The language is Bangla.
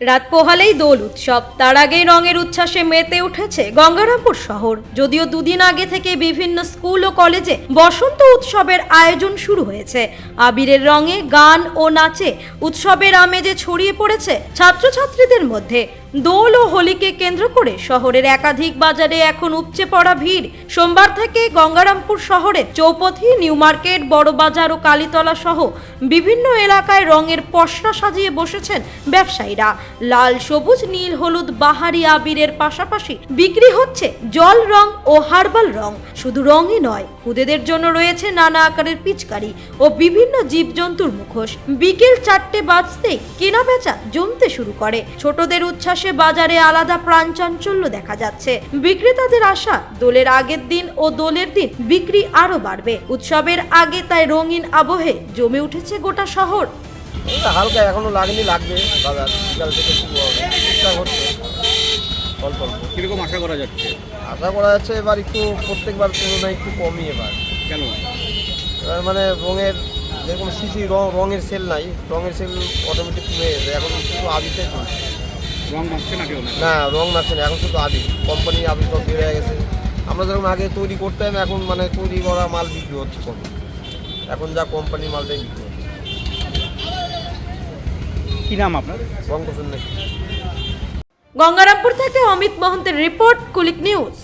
রাত পোহালেই দোল উৎসব, তার আগেই রঙের উচ্ছ্বাসে মেতে উঠেছে গঙ্গারামপুর শহর। যদিও দুদিন আগে থেকে বিভিন্ন স্কুল ও কলেজে বসন্ত উৎসবের আয়োজন শুরু হয়েছে। আবিরের রঙে, গান ও নাচে উৎসবের আমেজে ছড়িয়ে পড়েছে ছাত্রছাত্রীদের মধ্যে। দোল ও হোলিকে কেন্দ্র করে শহরের একাধিক বাজারে এখন উপচে পড়া ভিড়। সোমবার থেকে গঙ্গারামপুর শহরের চৌপথি, নিউ মার্কেট, বড় বাজার ও কালীতলা সহ বিভিন্ন এলাকায় রঙের পসরা সাজিয়ে বসেছেন ব্যবসায়ীরা। লাল, সবুজ, নীল, হলুদ বাহারি আবিরের পাশাপাশি বিক্রি হচ্ছে জল রং ও হার্বাল রং। শুধু রঙই নয়, খুদেদের জন্য রয়েছে নানা আকারের পিচকারি ও বিভিন্ন জীবজন্তুর মুখোশ। বিকেল 4টে বাজতেই কেনা বেচা জমতে শুরু করে। ছোটদের উচ্ছ্বাসে বাজারে আলাদা প্রাণচাঞ্চল্য দেখা যাচ্ছে। বিক্রেতাদের আশা, দোলের আগের দিন ও দোলের দিন বিক্রি আরো বাড়বে। উৎসবের আগে তাই রঙিন আবহে জমে উঠেছে গোটা শহর। হালকা এখনো লাগেনি, লাগবে। বাজার বিকাল থেকে শুরু হবে, ঠিকঠাক হচ্ছে অল্প অল্প। কিরকম আশা করা যাচ্ছে? আশা করা যাচ্ছে এবার একটু প্রত্যেকবার তুলনায় একটু কমই এবার। কেন? এবার মানে রঙের যেরকম সিসি রঙের সেল নাই, রঙের সেল অটোমেটিক কমে গেছে। এখন শুধু আবিরতে চলছে। রং মাখছে না কেউ? না, রং মাখছে না, এখন শুধু আবির। কোম্পানি আবির সব বেড়ে গেছে। আমরা যেরকম আগে তৈরি করতাম, এখন মানে তৈরি করা মাল বিক্রি হচ্ছে কম। এখন যা কোম্পানির মালটাই বিক্রি হচ্ছে। কি নাম আপনার? রং পছন্দ নাকি? গঙ্গারামপুর থেকে অমিত মহন্তের রিপোর্ট, কুলিক নিউজ।